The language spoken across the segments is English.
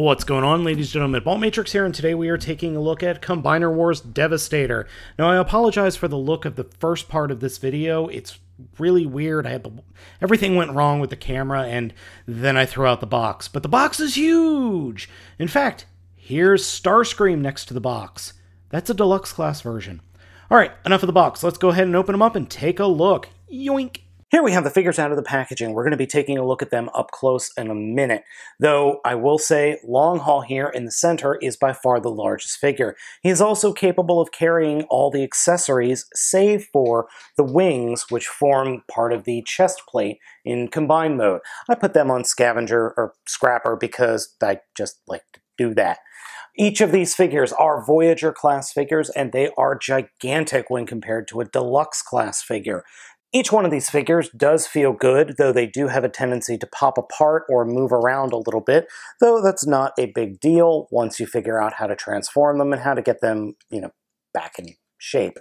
What's going on, ladies and gentlemen? Baltmatrix here, and today we are taking a look at Combiner Wars Devastator. Now, I apologize for the look of the first part of this video. It's really weird. Everything went wrong with the camera, and then I threw out the box. But the box is huge! In fact, here's Starscream next to the box. That's a deluxe class version. Alright, enough of the box. Let's go ahead and open them up and take a look. Yoink! Here we have the figures out of the packaging. We're going to be taking a look at them up close in a minute. Though, I will say, Longhaul here in the center is by far the largest figure. He is also capable of carrying all the accessories, save for the wings, which form part of the chest plate in combined mode. I put them on Scavenger or Scrapper because I just like to do that. Each of these figures are Voyager class figures, and they are gigantic when compared to a deluxe class figure. Each one of these figures does feel good, though they do have a tendency to pop apart or move around a little bit, though that's not a big deal once you figure out how to transform them and how to get them, back in shape.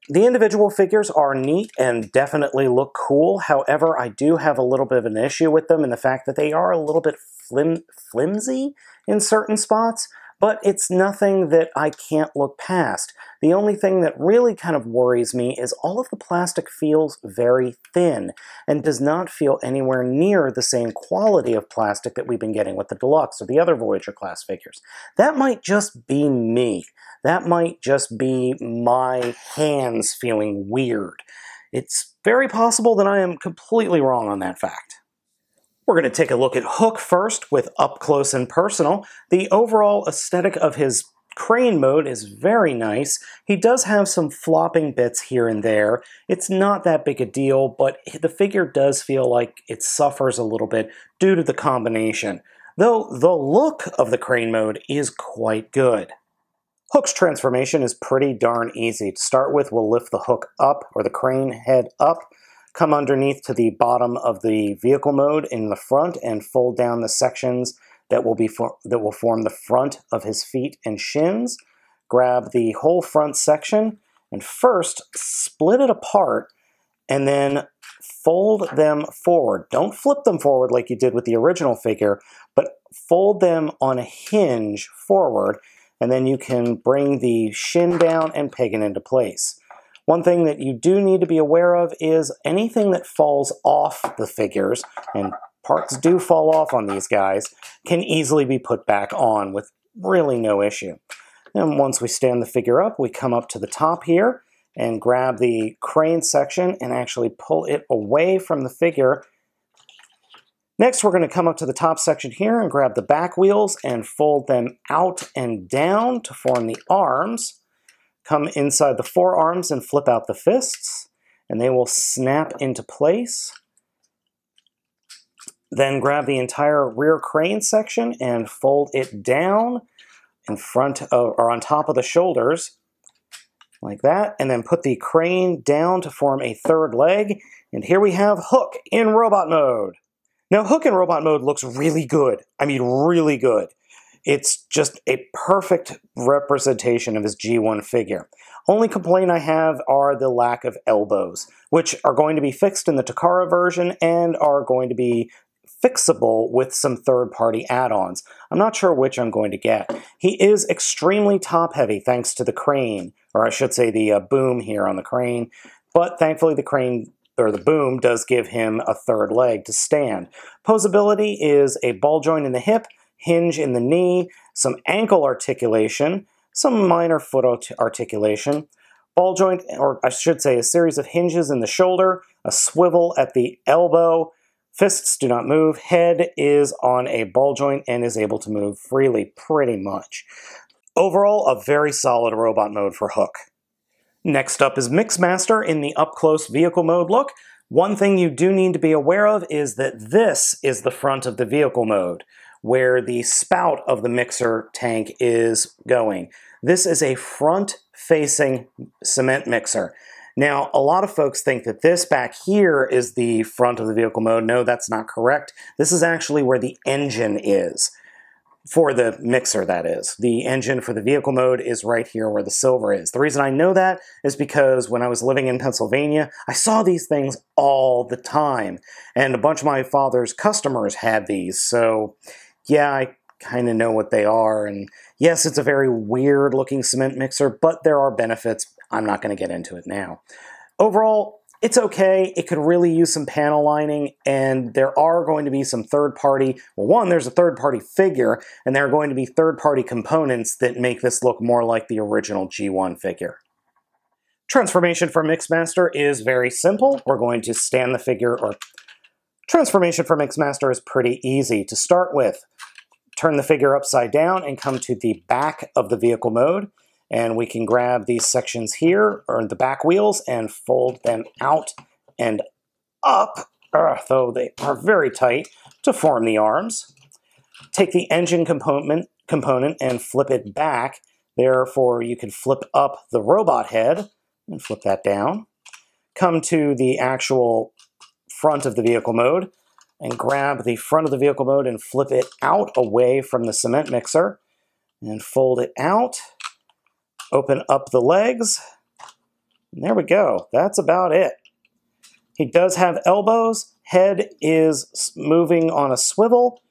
The individual figures are neat and definitely look cool. However, I do have a little bit of an issue with them in the fact that they are a little bit flimsy in certain spots. But it's nothing that I can't look past. The only thing that really kind of worries me is all of the plastic feels very thin and does not feel anywhere near the same quality of plastic that we've been getting with the Deluxe or the other Voyager class figures. That might just be me. That might just be my hands feeling weird. It's very possible that I am completely wrong on that fact. We're going to take a look at Hook first with Up Close and Personal. The overall aesthetic of his crane mode is very nice. He does have some flopping bits here and there. It's not that big a deal, but the figure does feel like it suffers a little bit due to the combination. Though the look of the crane mode is quite good. Hook's transformation is pretty darn easy. To start with, we'll lift the Hook up, or the crane head up, come underneath to the bottom of the vehicle mode in the front and fold down the sections that will form the front of his feet and shins. Grab the whole front section and first split it apart and then fold them forward. Don't flip them forward like you did with the original figure, but fold them on a hinge forward, and then you can bring the shin down and peg it into place. One thing that you do need to be aware of is anything that falls off the figures, and parts do fall off on these guys, can easily be put back on with really no issue. And once we stand the figure up, we come up to the top here and grab the crane section and actually pull it away from the figure. Next, we're going to come up to the top section here and grab the back wheels and fold them out and down to form the arms. Come inside the forearms and flip out the fists, and they will snap into place. Then grab the entire rear crane section and fold it down in front of, or on top of the shoulders, like that, and then put the crane down to form a third leg, and here we have Hook in robot mode. Now, Hook in robot mode looks really good. I mean, really good. It's just a perfect representation of his G1 figure. Only complaint I have are the lack of elbows, which are going to be fixed in the Takara version and are going to be fixable with some third-party add-ons. I'm not sure which I'm going to get. He is extremely top-heavy thanks to the crane, or I should say the boom here on the crane, but thankfully the crane or the boom does give him a third leg to stand. Posability is a ball joint in the hip, hinge in the knee, some ankle articulation, some minor foot articulation, ball joint, or I should say a series of hinges in the shoulder, a swivel at the elbow, fists do not move, head is on a ball joint and is able to move freely pretty much. Overall, a very solid robot mode for Hook. Next up is Mixmaster in the up-close vehicle mode look. One thing you do need to be aware of is that this is the front of the vehicle mode, where the spout of the mixer tank is going. This is a front-facing cement mixer. Now, a lot of folks think that this back here is the front of the vehicle mode. No, that's not correct. This is actually where the engine is. For the mixer, that is. The engine for the vehicle mode is right here where the silver is. The reason I know that is because when I was living in Pennsylvania, I saw these things all the time. And a bunch of my father's customers had these. So, yeah, I kind of know what they are. And yes, it's a very weird looking cement mixer, but there are benefits. I'm not going to get into it now. Overall, it's okay. It could really use some panel lining, and there are going to be some third-party, well, one, there's a third-party figure, and there are going to be third-party components that make this look more like the original G1 figure. Transformation for Mixmaster is very simple. We're going to stand the figure, or transformation for Mixmaster is pretty easy. To start with, turn the figure upside down and come to the back of the vehicle mode. And we can grab these sections here, or the back wheels, and fold them out and up, though they are very tight, to form the arms. Take the engine component and flip it back. Therefore, you can flip up the robot head and flip that down. Come to the actual front of the vehicle mode and grab the front of the vehicle mode and flip it out away from the cement mixer and fold it out. Open up the legs, and there we go. That's about it. He does have elbows. Head is moving on a swivel.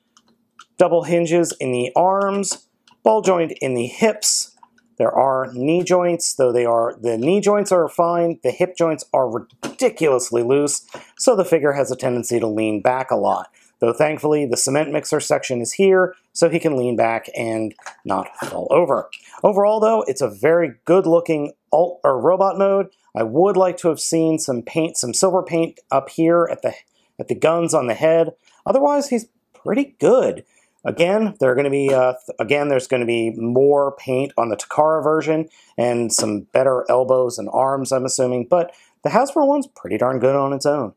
Double hinges in the arms. Ball joint in the hips. There are knee joints, though the knee joints are fine. The hip joints are ridiculously loose, so the figure has a tendency to lean back a lot. Though thankfully the cement mixer section is here, so he can lean back and not fall over. Overall though, it's a very good looking robot mode. I would like to have seen some paint, some silver paint up here at the guns on the head. Otherwise, he's pretty good. Again, there's going to be more paint on the Takara version and some better elbows and arms, I'm assuming, but the Hasbro one's pretty darn good on its own.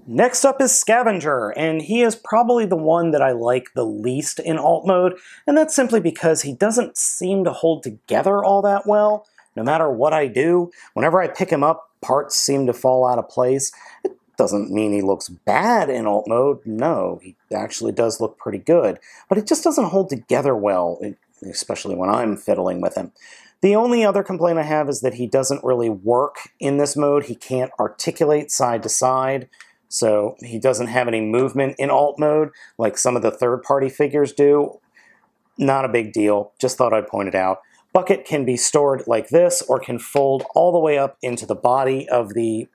Next up is Scavenger, and he is probably the one that I like the least in alt mode, and that's simply because he doesn't seem to hold together all that well. No matter what I do, whenever I pick him up, parts seem to fall out of place. It doesn't mean he looks bad in alt mode. No, he actually does look pretty good, but it just doesn't hold together well, especially when I'm fiddling with him. The only other complaint I have is that he doesn't really work in this mode. He can't articulate side to side. So he doesn't have any movement in alt mode like some of the third-party figures do. Not a big deal, just thought I'd point it out. Bucket can be stored like this or can fold all the way up into the body of the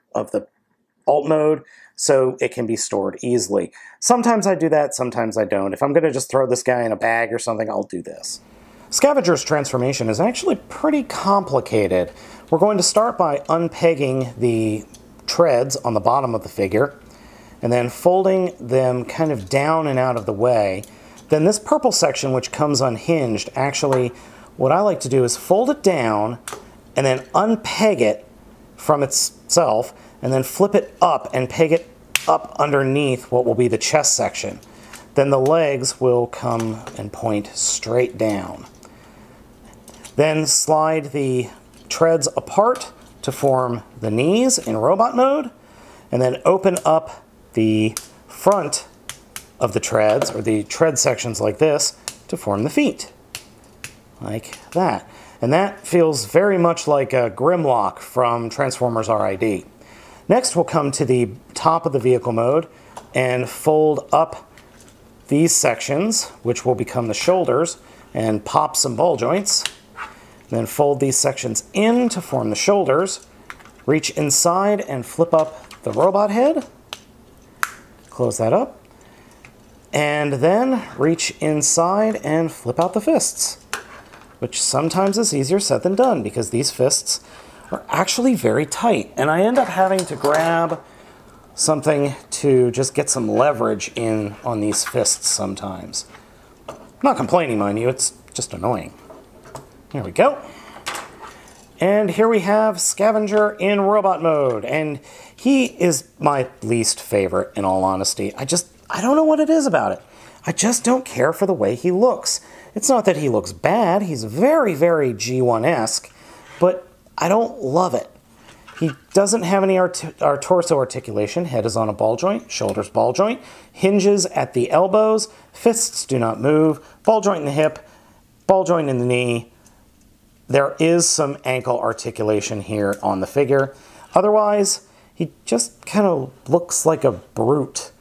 alt mode, so it can be stored easily. Sometimes I do that, sometimes I don't. If I'm going to just throw this guy in a bag or something, I'll do this. Scavenger's transformation is actually pretty complicated. We're going to start by unpegging the treads on the bottom of the figure, and then folding them kind of down and out of the way. Then this purple section, which comes unhinged, actually, what I like to do is fold it down and then unpeg it from itself, and then flip it up and peg it up underneath what will be the chest section. Then the legs will come and point straight down. Then slide the treads apart to form the knees in robot mode, and then open up the front of the treads, or the tread sections like this, to form the feet. Like that. And that feels very much like a Grimlock from Transformers RID. Next we'll come to the top of the vehicle mode and fold up these sections, which will become the shoulders, and pop some ball joints. Then fold these sections in to form the shoulders. Reach inside and flip up the robot head. Close that up. And then reach inside and flip out the fists, which sometimes is easier said than done because these fists are actually very tight. And I end up having to grab something to just get some leverage in on these fists sometimes. I'm not complaining, mind you, it's just annoying. There we go. And here we have Scavenger in robot mode, and he is my least favorite, in all honesty. I don't know what it is about it. I just don't care for the way he looks. It's not that he looks bad, he's very, very G1-esque, but I don't love it. He doesn't have any torso articulation. Head is on a ball joint, shoulders ball joint, hinges at the elbows, fists do not move, ball joint in the hip, ball joint in the knee. There is some ankle articulation here on the figure. Otherwise, he just kind of looks like a brute.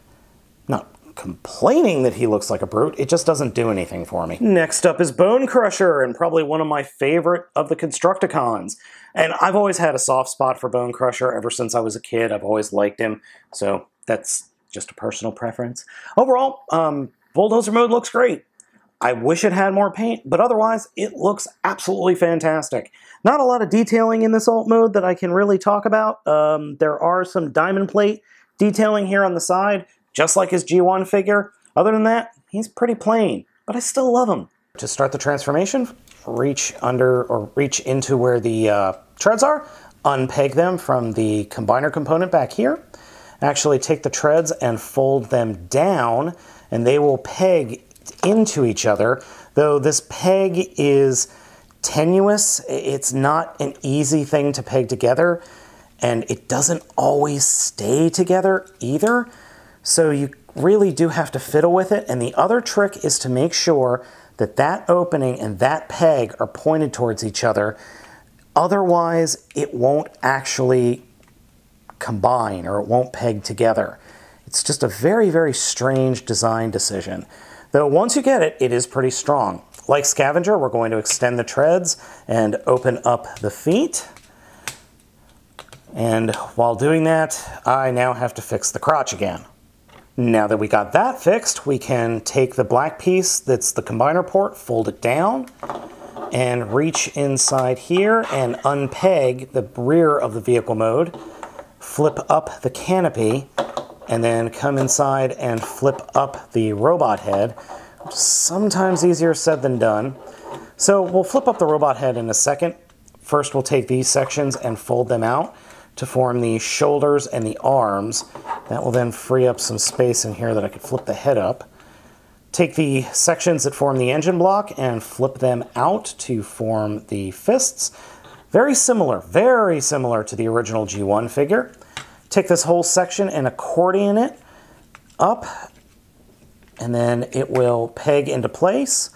Not complaining that he looks like a brute. It just doesn't do anything for me. Next up is Bone Crusher, and probably one of my favorite of the Constructicons. And I've always had a soft spot for Bone Crusher ever since I was a kid. I've always liked him, so that's just a personal preference. Overall, Bulldozer mode looks great. I wish it had more paint, but otherwise, it looks absolutely fantastic. Not a lot of detailing in this alt mode that I can really talk about. There are some diamond plate detailing here on the side, just like his G1 figure. Other than that, he's pretty plain, but I still love him. To start the transformation, reach under or reach into where the treads are, unpeg them from the combiner component back here. Actually take the treads and fold them down, and they will peg into each other. Though this peg is tenuous, it's not an easy thing to peg together, and it doesn't always stay together either. So you really do have to fiddle with it. And the other trick is to make sure that that opening and that peg are pointed towards each other. Otherwise, it won't actually combine, or it won't peg together. It's just a very, very strange design decision. Though once you get it, it is pretty strong. Like Scavenger, we're going to extend the treads and open up the feet. And while doing that, I now have to fix the crotch again. Now that we got that fixed, we can take the black piece that's the combiner port, fold it down, and reach inside here and unpeg the rear of the vehicle mode, flip up the canopy, and then come inside and flip up the robot head. Sometimes easier said than done. So we'll flip up the robot head in a second. First, we'll take these sections and fold them out to form the shoulders and the arms. That will then free up some space in here that I could flip the head up. Take the sections that form the engine block and flip them out to form the fists. Very similar to the original G1 figure. Take this whole section and accordion it up, and then it will peg into place.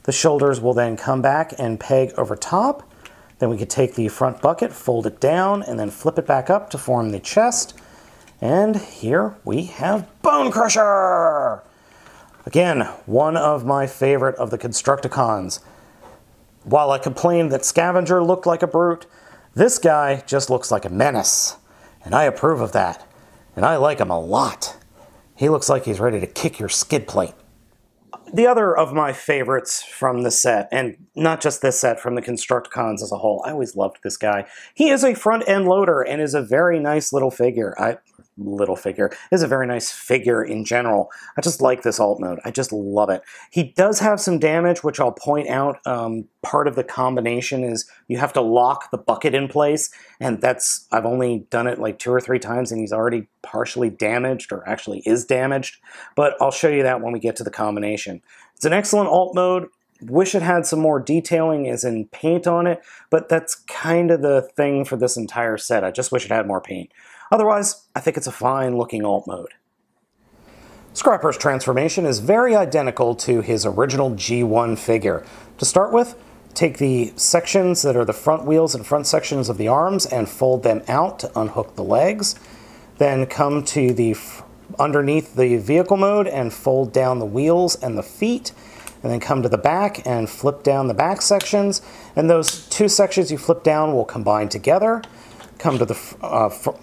The shoulders will then come back and peg over top. Then we could take the front bucket, fold it down, and then flip it back up to form the chest. And here we have Bone Crusher! Again, one of my favorite of the Constructicons. While I complained that Scavenger looked like a brute, this guy just looks like a menace. And I approve of that. And I like him a lot. He looks like he's ready to kick your skid plate. The other of my favorites from the set, and not just this set, from the Constructicons as a whole, I always loved this guy. He is a front-end loader and is a very nice little figure. Is a very nice figure in general. I just like this alt mode. I just love it. He does have some damage, which I'll point out. Part of the combination is you have to lock the bucket in place, and I've only done it like 2 or 3 times, and he's already partially damaged, or actually is damaged. But I'll show you that when we get to the combination. It's an excellent alt mode. Wish it had some more detailing as in paint on it, but that's kind of the thing for this entire set. I just wish it had more paint. Otherwise, I think it's a fine looking alt mode. Scrapper's transformation is very identical to his original G1 figure. To start with, take the sections that are the front wheels and front sections of the arms and fold them out to unhook the legs. Then come to the underneath the vehicle mode and fold down the wheels and the feet. And then come to the back and flip down the back sections. And those 2 sections you flip down will combine together. Come to the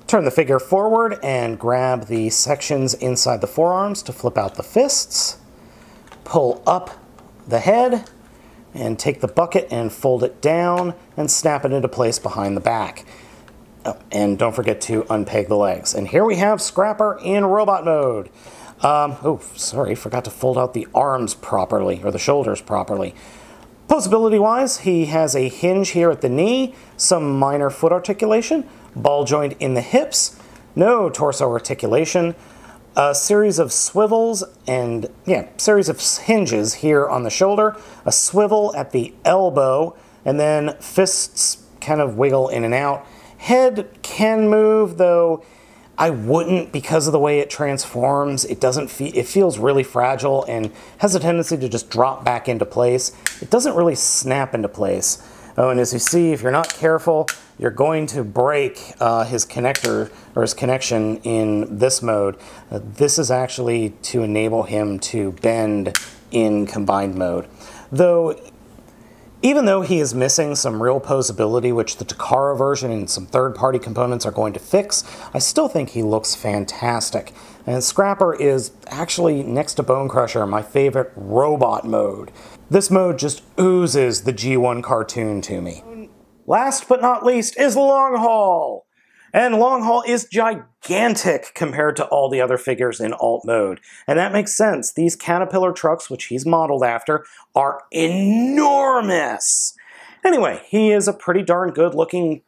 turn the figure forward and grab the sections inside the forearms to flip out the fists. Pull up the head and take the bucket and fold it down and snap it into place behind the back. Oh, and don't forget to unpeg the legs. And here we have Scrapper in robot mode. Forgot to fold out the arms properly, or the shoulders properly. Posability-wise, he has a hinge here at the knee, some minor foot articulation, ball joint in the hips, no torso articulation, a series of swivels and, series of hinges here on the shoulder, a swivel at the elbow, and then fists kind of wiggle in and out. Head can move, though I wouldn't because of the way it transforms. It feels really fragile and has a tendency to just drop back into place. It doesn't really snap into place. Oh, and as you see, if you're not careful, you're going to break his connector or his connection in this mode. This is actually to enable him to bend in combined mode. Though, even though he is missing some real posability, which the Takara version and some third-party components are going to fix, I still think he looks fantastic. And Scrapper is actually, next to Bone Crusher, my favorite robot mode. This mode just oozes the G1 cartoon to me. Last but not least is Longhaul. And Longhaul is gigantic compared to all the other figures in alt mode. And that makes sense. These Caterpillar trucks, which he's modeled after, are enormous. Anyway, he is a pretty darn good looking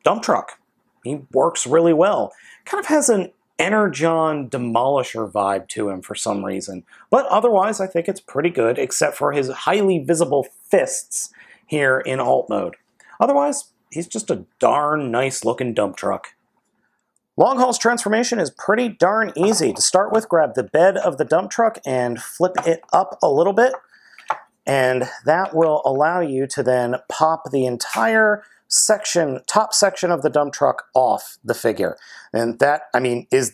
dump truck. He works really well. Kind of has an Energon Demolisher vibe to him for some reason. But otherwise, I think it's pretty good, except for his highly visible fists here in alt mode. Otherwise, he's just a darn nice looking dump truck. Longhaul's transformation is pretty darn easy. To start with, grab the bed of the dump truck and flip it up a little bit. And that will allow you to then pop the entire section, top section of the dump truck off the figure. And that, I mean, is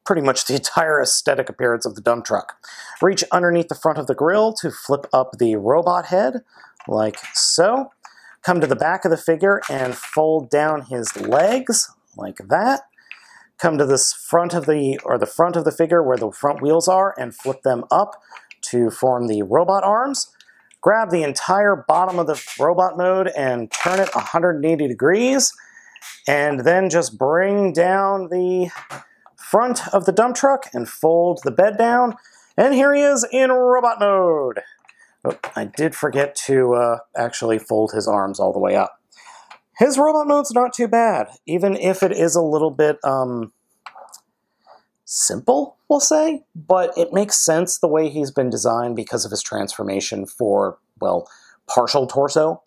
pretty much the entire aesthetic appearance of the dump truck. Reach underneath the front of the grill to flip up the robot head, like so. Come to the back of the figure and fold down his legs, like that. Come to this front of the figure where the front wheels are and flip them up to form the robot arms. Grab the entire bottom of the robot mode and turn it 180 degrees. And then just bring down the front of the dump truck and fold the bed down. And here he is in robot mode. Oh, I did forget to actually fold his arms all the way up. His robot mode's not too bad, even if it is a little bit simple, we'll say, but it makes sense the way he's been designed because of his transformation for, well, partial torso.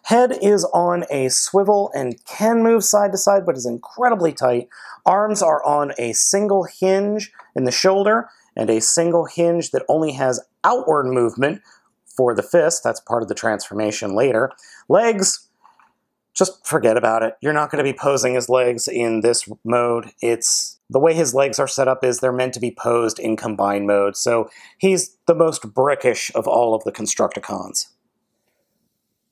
Head is on a swivel and can move side to side, but is incredibly tight. Arms are on a single hinge in the shoulder and a single hinge that only has outward movement for the fist. That's part of the transformation later. Legs, just forget about it. You're not going to be posing his legs in this mode. The way his legs are set up is they're meant to be posed in combined mode, so he's the most brickish of all of the Constructicons.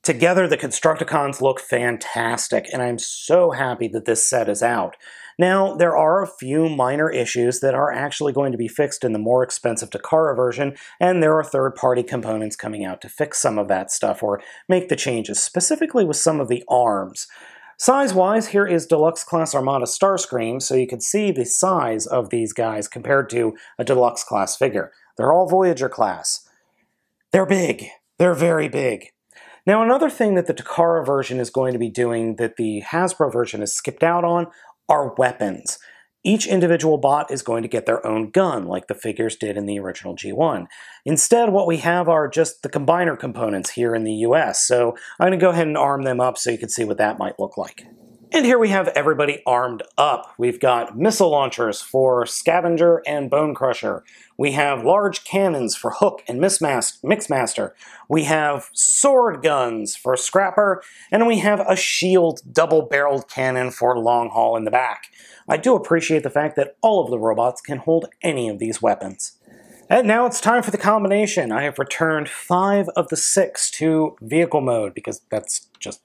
Together, the Constructicons look fantastic, and I'm so happy that this set is out. Now, there are a few minor issues that are actually going to be fixed in the more expensive Takara version, and there are third-party components coming out to fix some of that stuff or make the changes, specifically with some of the arms. Size-wise, here is Deluxe Class Armada Starscream, so you can see the size of these guys compared to a Deluxe Class figure. They're all Voyager class. They're big. They're very big. Now, another thing that the Takara version is going to be doing that the Hasbro version has skipped out on are weapons. Each individual bot is going to get their own gun, like the figures did in the original G1. Instead, what we have are just the combiner components here in the US, so I'm going to go ahead and arm them up so you can see what that might look like. And here we have everybody armed up. We've got missile launchers for Scavenger and Bone Crusher. We have large cannons for Hook and Mixmaster. We have sword guns for Scrapper, and we have a shield double-barreled cannon for Longhaul in the back. I do appreciate the fact that all of the robots can hold any of these weapons. And now it's time for the combination. I have returned 5 of the 6 to vehicle mode, because that's just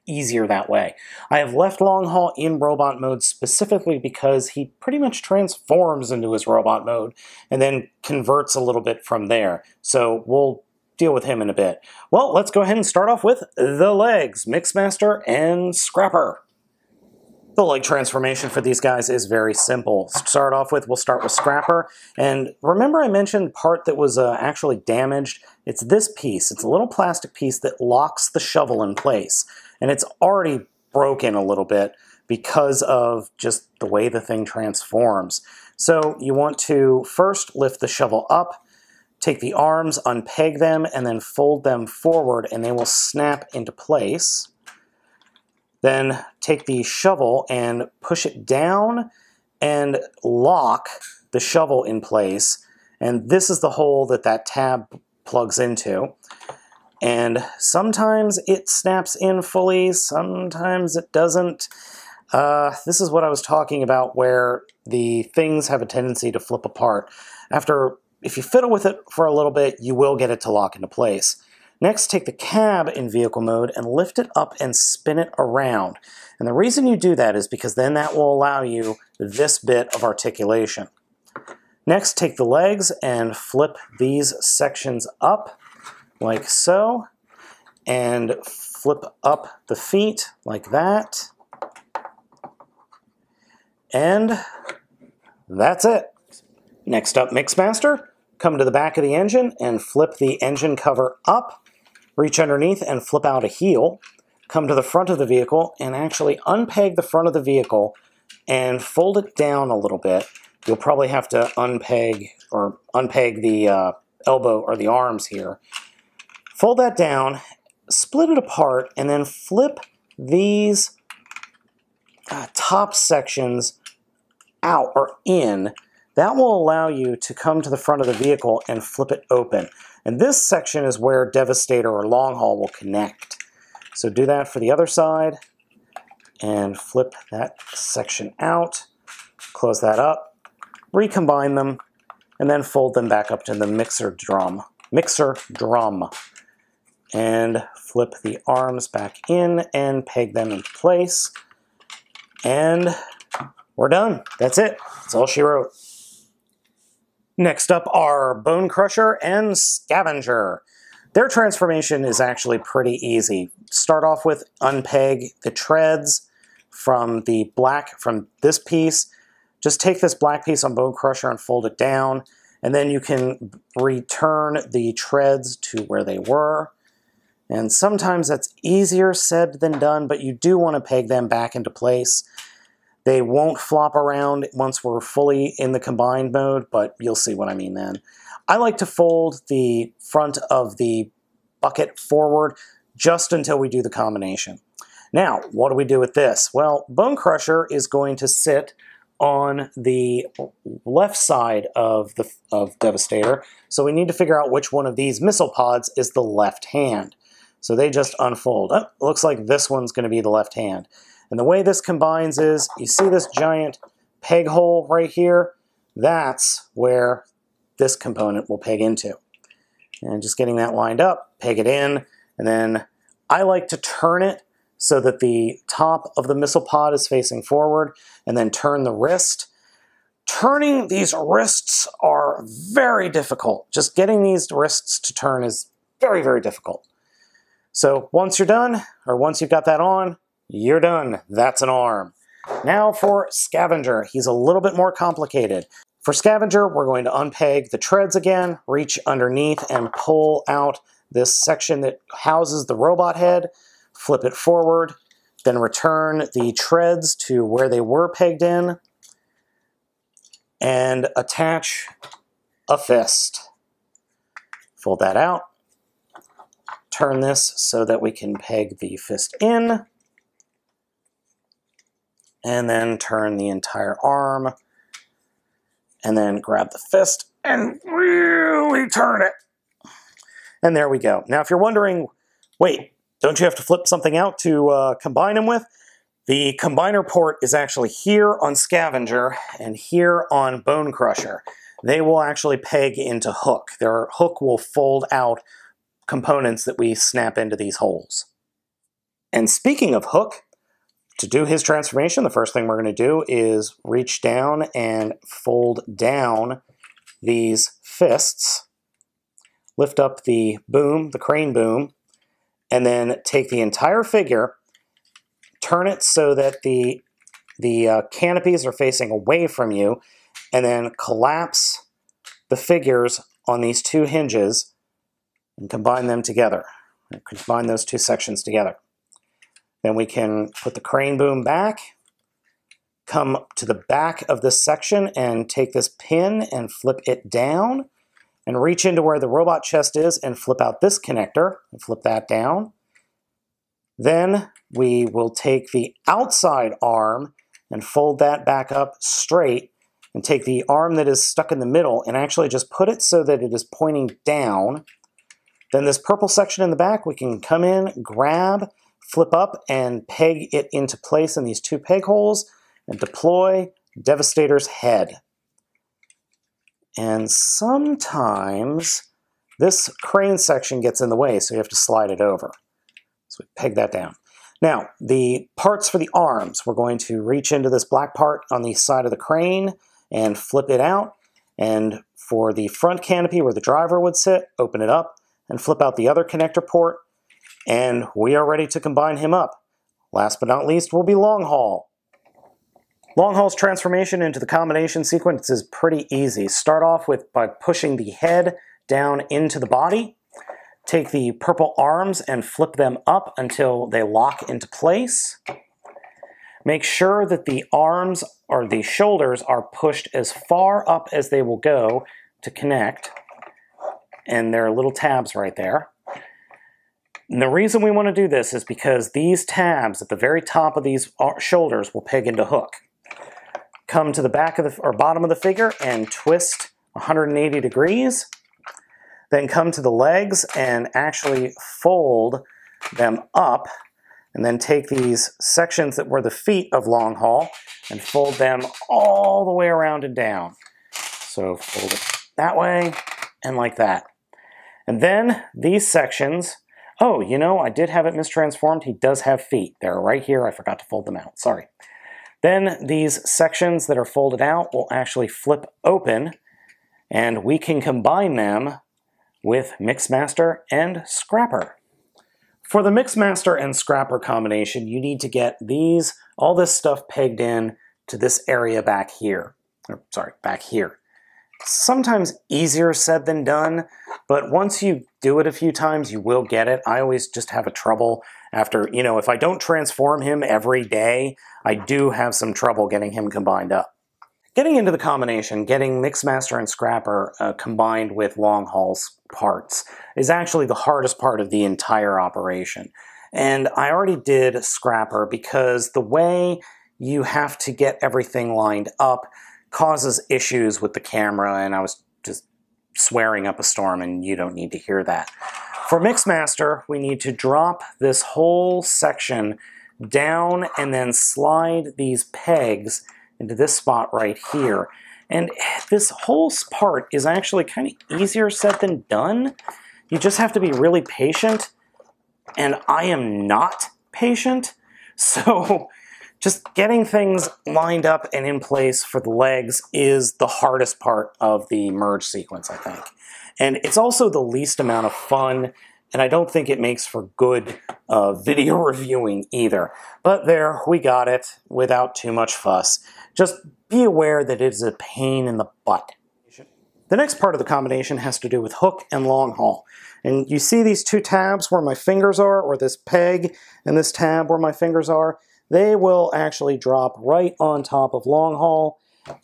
easier that way. I have left Longhaul in robot mode specifically because he pretty much transforms into his robot mode and then converts a little bit from there. So we'll deal with him in a bit. Well, let's go ahead and start off with the legs, Mixmaster and Scrapper. The leg transformation for these guys is very simple. To start off with, we'll start with Scrapper. And remember I mentioned part that was actually damaged? It's this piece. It's a little plastic piece that locks the shovel in place. And it's already broken a little bit because of just the way the thing transforms. So you want to first lift the shovel up, take the arms, unpeg them, and then fold them forward, and they will snap into place. Then take the shovel and push it down and lock the shovel in place. And this is the hole that that tab plugs into. And sometimes it snaps in fully, sometimes it doesn't. This is what I was talking about, where the things have a tendency to flip apart. If you fiddle with it for a little bit, you will get it to lock into place. Next, take the cab in vehicle mode and lift it up and spin it around. And the reason you do that is because then that will allow you this bit of articulation. Next, take the legs and flip these sections up, like so, and flip up the feet, like that. And that's it. Next up, Mixmaster. Come to the back of the engine and flip the engine cover up. Reach underneath and flip out a heel. Come to the front of the vehicle and actually unpeg the front of the vehicle and fold it down a little bit. You'll probably have to unpeg the elbow or the arms here. Fold that down, split it apart, and then flip these top sections out or in. That will allow you to come to the front of the vehicle and flip it open. And this section is where Devastator or Longhaul will connect. So do that for the other side and flip that section out. Close that up, recombine them, and then fold them back up to the mixer drum. And flip the arms back in and peg them into place. And we're done. That's it. That's all she wrote. Next up are Bone Crusher and Scavenger. Their transformation is actually pretty easy. Start off with unpeg the treads from this piece. Just take this black piece on Bone Crusher and fold it down, and then you can return the treads to where they were. And sometimes that's easier said than done, but you do want to peg them back into place. They won't flop around once we're fully in the combined mode, but you'll see what I mean then. I like to fold the front of the bucket forward just until we do the combination. Now, what do we do with this? Well, Bone Crusher is going to sit on the left side of Devastator, so we need to figure out which one of these missile pods is the left hand. So they just unfold. Oh, looks like this one's going to be the left hand. And the way this combines is, you see this giant peg hole right here? That's where this component will peg into. And just getting that lined up, peg it in, and then I like to turn it so that the top of the missile pod is facing forward, and then turn the wrist. Turning these wrists are very difficult. Just getting these wrists to turn is very, very difficult. So once you're done, or once you've got that on, you're done. That's an arm. Now for Scavenger. He's a little bit more complicated. For Scavenger, we're going to unpeg the treads again, reach underneath and pull out this section that houses the robot head, flip it forward, then return the treads to where they were pegged in, and attach a fist. Fold that out, turn this so that we can peg the fist in, and then turn the entire arm, and then grab the fist and really turn it. And there we go. Now, if you're wondering, wait, don't you have to flip something out to combine them with? The combiner port is actually here on Scavenger and here on Bone Crusher. They will actually peg into hook. Their hook will fold out components that we snap into these holes. And speaking of hook, to do his transformation, the first thing we're going to do is reach down and fold down these fists, lift up the boom, the crane boom, and then take the entire figure, turn it so that the canopies are facing away from you, and then collapse the figures on these two hinges and combine them together. Combine those two sections together. Then we can put the crane boom back, come to the back of this section and take this pin and flip it down, and reach into where the robot chest is and flip out this connector and flip that down. Then we will take the outside arm and fold that back up straight, and take the arm that is stuck in the middle and actually just put it so that it is pointing down. Then this purple section in the back, we can come in, grab, flip up, and peg it into place in these two peg holes, and deploy Devastator's head. And sometimes this crane section gets in the way, so you have to slide it over. So we peg that down. Now, the parts for the arms, we're going to reach into this black part on the side of the crane and flip it out. And for the front canopy where the driver would sit, open it up and flip out the other connector port. And we are ready to combine him up. Last but not least will be Longhaul. Longhaul's transformation into the combination sequence is pretty easy. Start off by pushing the head down into the body. Take the purple arms and flip them up until they lock into place. Make sure that the arms or the shoulders are pushed as far up as they will go to connect. And there are little tabs right there. And the reason we want to do this is because these tabs at the very top of these shoulders will peg into hook. Come to the back of the or bottom of the figure and twist 180 degrees. Then come to the legs and actually fold them up, and then take these sections that were the feet of Longhaul and fold them all the way around and down. So fold it that way and like that. And then these sections, oh, you know, I did have it mistransformed. He does have feet. They're right here. I forgot to fold them out. Sorry. Then these sections that are folded out will actually flip open, and we can combine them with Mixmaster and Scrapper. For the Mixmaster and Scrapper combination, you need to get all this stuff pegged in to this area back here. Back here. Sometimes easier said than done, but once you do it a few times, you will get it. I always just have a trouble after, if I don't transform him every day, I do have some trouble getting him combined up. Getting into the combination, getting Mixmaster and Scrapper combined with Longhaul's parts is actually the hardest part of the entire operation. And I already did Scrapper because the way you have to get everything lined up causes issues with the camera, and I was just swearing up a storm, and you don't need to hear that. For Mixmaster, we need to drop this whole section down and then slide these pegs into this spot right here. And this whole part is actually kind of easier said than done. You just have to be really patient, and I am not patient, so just getting things lined up and in place for the legs is the hardest part of the merge sequence, I think. And it's also the least amount of fun, and I don't think it makes for good video reviewing either. But there, we got it without too much fuss. Just be aware that it is a pain in the butt. The next part of the combination has to do with hook and Longhaul. And you see these two tabs where my fingers are, or this peg and this tab where my fingers are? They will actually drop right on top of Longhaul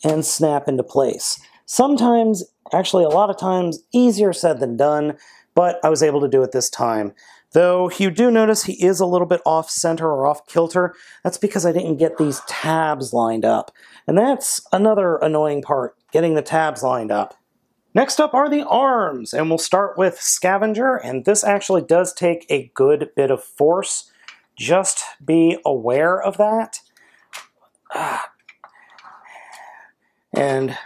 and snap into place. Sometimes, actually a lot of times, easier said than done, but I was able to do it this time. Though you do notice he is a little bit off-center or off-kilter. That's because I didn't get these tabs lined up. And that's another annoying part, getting the tabs lined up. Next up are the arms, and we'll start with Scavenger, and this actually does take a good bit of force. Just be aware of that. And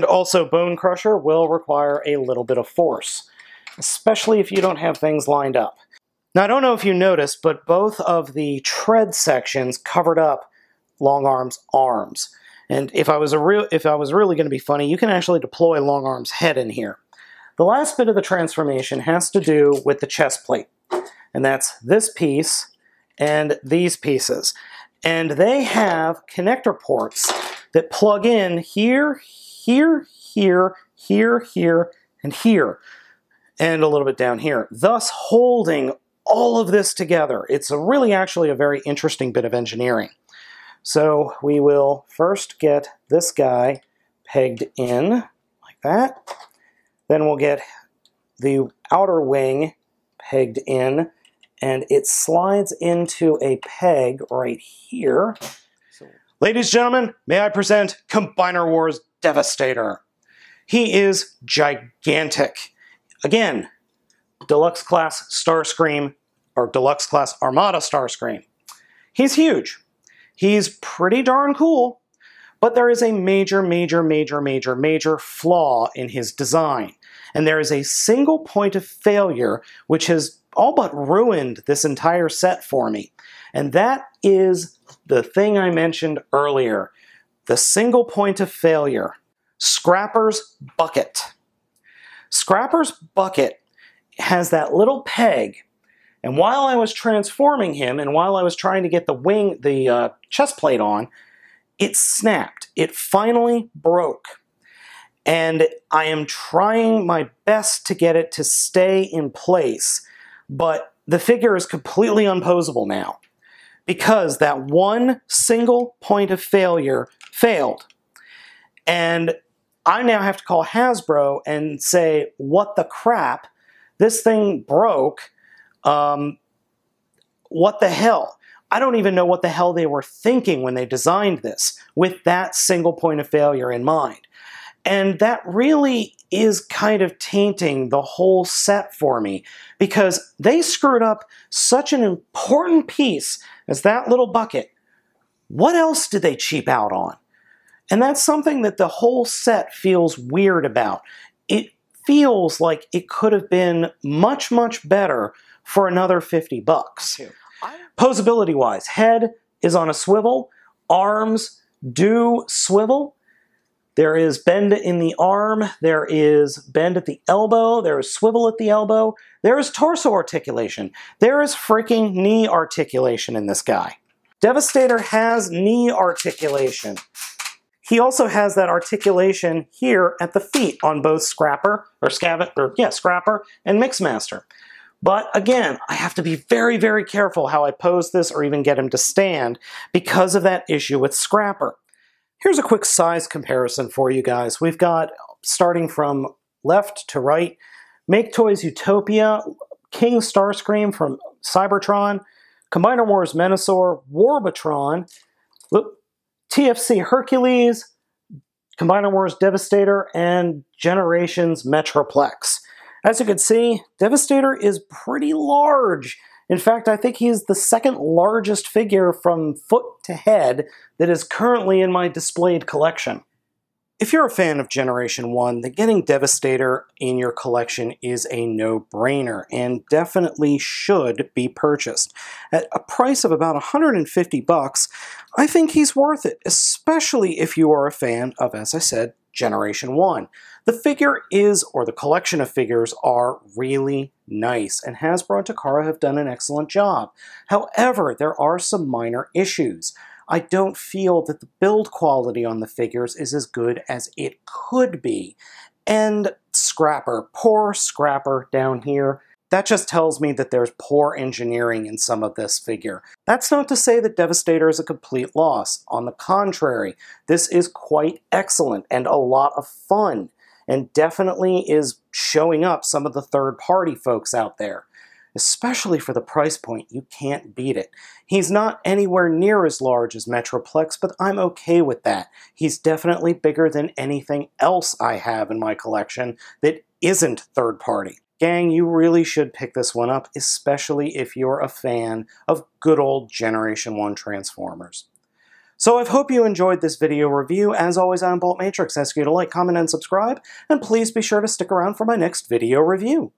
also Bone Crusher will require a little bit of force, especially if you don't have things lined up. Now, I don't know if you noticed, but both of the tread sections covered up Longarm's arms. And if I was really going to be funny, you can actually deploy Longarm's head in here. The last bit of the transformation has to do with the chest plate, and that's this piece and these pieces. And they have connector ports that plug in here, here, here, here, here, and here, and a little bit down here, thus holding all of this together. It's really actually a very interesting bit of engineering. So we will first get this guy pegged in like that. Then we'll get the outer wing pegged in, and it slides into a peg right here. Ladies and gentlemen, may I present Combiner Wars Devastator. He is gigantic. Again, Deluxe Class Starscream, or Deluxe Class Armada Starscream. He's huge. He's pretty darn cool, but there is a major flaw in his design. And there is a single point of failure which has all but ruined this entire set for me. And that is the thing I mentioned earlier. The single point of failure. Scrapper's bucket. Scrapper's bucket has that little peg, and while I was transforming him and while I was trying to get the chest plate on, it snapped. It finally broke. And I am trying my best to get it to stay in place, but the figure is completely unposable now because that one single point of failure failed. And I now have to call Hasbro and say, what the crap? This thing broke. What the hell? I don't even know what the hell they were thinking when they designed this with that single point of failure in mind. And that really is kind of tainting the whole set for me because they screwed up such an important piece as that little bucket. What else did they cheap out on? And that's something that the whole set feels weird about. It feels like it could have been much better for another 50 bucks. Posability-wise, head is on a swivel, arms do swivel. There is bend in the arm, there is bend at the elbow, there is swivel at the elbow, there is torso articulation, there is freaking knee articulation in this guy. Devastator has knee articulation. He also has that articulation here at the feet on both Scrapper and Mixmaster. But again, I have to be very careful how I pose this or even get him to stand because of that issue with Scrapper. Here's a quick size comparison for you guys. We've got, starting from left to right, Make Toys Utopia, King Starscream from Cybertron, Combiner Wars Menasor, Warbatron, TFC Hercules, Combiner Wars Devastator, and Generations Metroplex. As you can see, Devastator is pretty large. In fact, I think he's the second largest figure from foot to head that is currently in my displayed collection. If you're a fan of Generation 1, then getting Devastator in your collection is a no-brainer and definitely should be purchased. At a price of about 150 bucks, I think he's worth it, especially if you are a fan of, as I said, Generation 1. The figure is, or the collection of figures are really nice, and Hasbro and Takara have done an excellent job. However, there are some minor issues. I don't feel that the build quality on the figures is as good as it could be. And Scrapper, poor Scrapper down here, that just tells me that there's poor engineering in some of this figure. That's not to say that Devastator is a complete loss. On the contrary, this is quite excellent and a lot of fun, and definitely is showing up some of the third-party folks out there. Especially for the price point, you can't beat it. He's not anywhere near as large as Metroplex, but I'm okay with that. He's definitely bigger than anything else I have in my collection that isn't third-party. Gang, you really should pick this one up, especially if you're a fan of good old Generation 1 Transformers. So I hope you enjoyed this video review. As always, I'm Baltmatrix. I ask you to like, comment, and subscribe, and please be sure to stick around for my next video review.